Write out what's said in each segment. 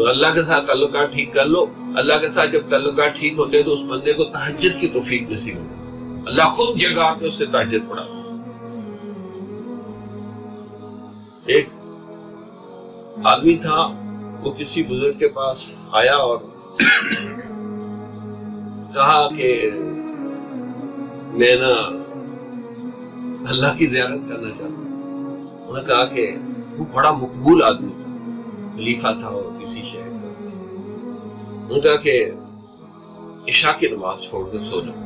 تو اللہ کے ساتھ تعلقات ٹھیک کر لو. اللہ کے ساتھ جب تعلقات ٹھیک ہوتے ہیں تو اس بندے کو تہجد کی توفیق نصیب ہوتی. اللہ خود جگہ کے اس سے تہجد پڑھا. ایک آدمی تھا, وہ کسی بزرگ کے پاس آیا اور کہا کہ میں نا اللہ کی زیارت کرنا چاہتا ہوں. انہوں نے کہا کہ وہ بڑا مقبول آدمی تھا, خلیفہ تھا اور کسی شہر کا. انہوں نے کہا کہ عشاء کی نماز چھوڑ کے سو جاؤ.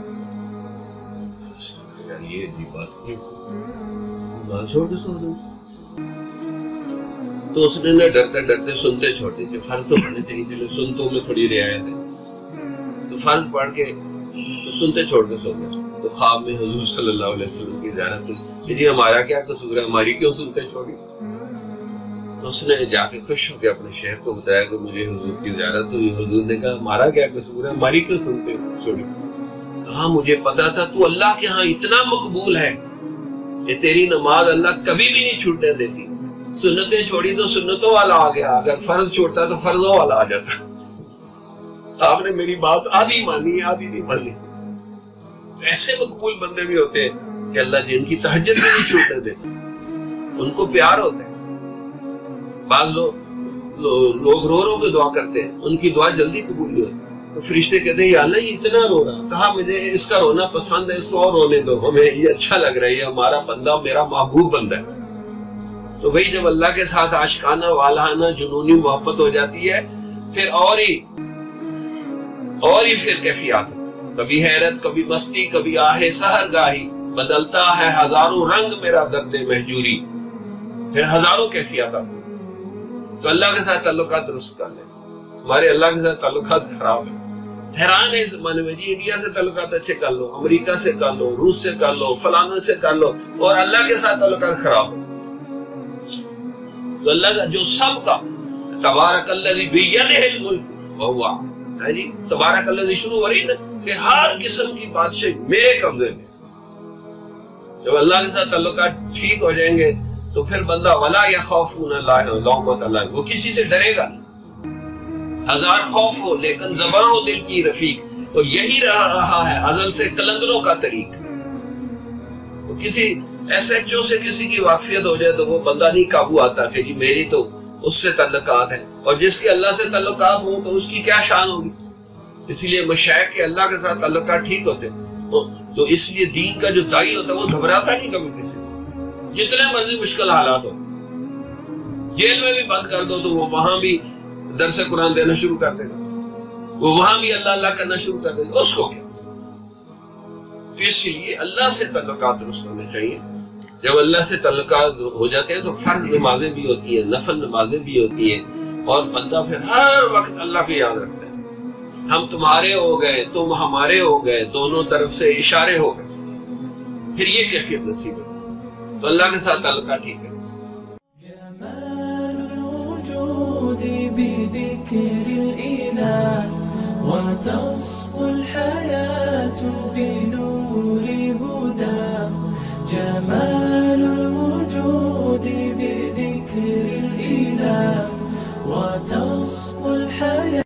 یہ بات نماز چھوڑ کے سو جاؤ. تو اس نے ڈرتے ڈرتے سنتے چھوڑ دی کہ فرض تو پڑھنے چاہیے تھے, سنتوں میں تھوڑی رعایت ہے. تو فرض پڑھ کے تو سنتے چھوڑ کے سو گیا. تو خواب میں حضور صلی اللہ علیہ وسلم کی زیارت ہوئی. جی ہمارا کیا قصور ہے, ہماری کیوں سنتے چھوڑی؟ تو اس نے جا کے خوش ہو کے اپنے شیخ کو بتایا کہ مجھے حضور کی زیارت ہوئی. حضور نے کہا ہمارا کیا قصور ہے, ہماری کیوں سنتے چھوڑی؟ کہا مجھے پتا تھا تو اللہ کے ہاں اتنا مقبول ہے کہ تیری نماز اللہ کبھی بھی نہیں چھوٹنے دیتی. سنتیں چھوڑی تو سنتوں والا آ گیا, اگر فرض چھوڑتا تو فرضوں والا آ جاتا. آپ نے میری بات آدھی مانی آدھی نہیں مانی. ایسے مقبول بندے بھی ہوتے ہیں کہ اللہ جن کی تہجد بھی نہیں چھوٹنے دیتے, ان کو پیار ہوتا ہے. بعض لوگ رو رو کے دعا کرتے ہیں, ان کی دعا جلدی قبول نہیں ہوتی. تو فرشتے کہتے ہیں یا اللہ یہ اتنا رو رہا. کہا مجھے اس کا رونا پسند ہے, اس کو اور رونے دو, ہمیں یہ اچھا لگ رہا ہے, یہ ہمارا بندہ میرا محبوب بندہ ہے. تو بھئی جب اللہ کے ساتھ عاشقانہ والہانہ جنونی محبت ہو جاتی ہے, پھر اور ہی پھر کیفیات ہے. کبھی حیرت, کبھی مستی, کبھی آہ سحر گاہی, بدلتا ہے ہزاروں رنگ میرا درد مہجوری. پھر ہزاروں کیفیات آتی. تو اللہ کے ساتھ تعلقات درست کر لیں. ہمارے اللہ کے ساتھ تعلقات خراب ہیں. حیران ہے اس زمانے میں, جی انڈیا سے تعلقات اچھے کر لو, امریکہ سے کر لو, روس سے کر لو, فلانے سے کر لو, اور اللہ کے ساتھ تعلقات خراب ہیں. تو اللہ کا جو سب کا تبارک الذی بیدہ الملک وہو, جی تبارک الذی شروع ہو رہی نا کہ ہر قسم کی بادشاہی میرے قبضے میں. جب اللہ کے ساتھ تعلقات ٹھیک ہو جائیں گے تو پھر بندہ ولا یخافون لومۃ لائم, وہ کسی سے ڈرے گا نہیں. ہزار خوف ہو لیکن زباں ہو دل کی رفیق, تو یہی رہا ہے ازل سے قلندروں کا طریق. تو کسی ایس ایچ او سے کسی کی واقفیت ہو جائے تو وہ بندہ نہیں قابو آتا کہ جی میری تو اس سے تعلقات ہیں, اور جس کے اللہ سے تعلقات ہوں تو اس کی کیا شان ہوگی. اسی لیے مشائخ کے اللہ کے ساتھ تعلقات ٹھیک ہوتے تو اس لیے دین کا جو داعی ہوتا ہے وہ گھبراتا نہیں کبھی کسی سے, جتنے مرضی مشکل حالات ہو. جیل میں بھی بند کر دو تو وہ وہاں بھی درس قرآن دینا شروع کر دے گا, وہ وہاں بھی اللہ اللہ کرنا شروع کر دے گا, اس کو کیا. اس لیے اللہ سے تعلقات درست ہونے چاہیے. جب اللہ سے تعلقات ہو جاتے ہیں تو فرض نمازیں بھی ہوتی ہیں, نفل نمازیں بھی ہوتی ہیں, اور بندہ پھر ہر وقت اللہ کو یاد رکھتا ہے. ہم تمہارے ہو گئے, تم ہمارے ہو گئے, دونوں طرف سے اشارے ہو گئے, پھر یہ کیفیت نصیب ہے. تو اللہ کے ساتھ تعلقات ٹھیک ہے. وتصفو الحياة بنور هدى, جمال الوجود بذكر الإله وتصفو الحياة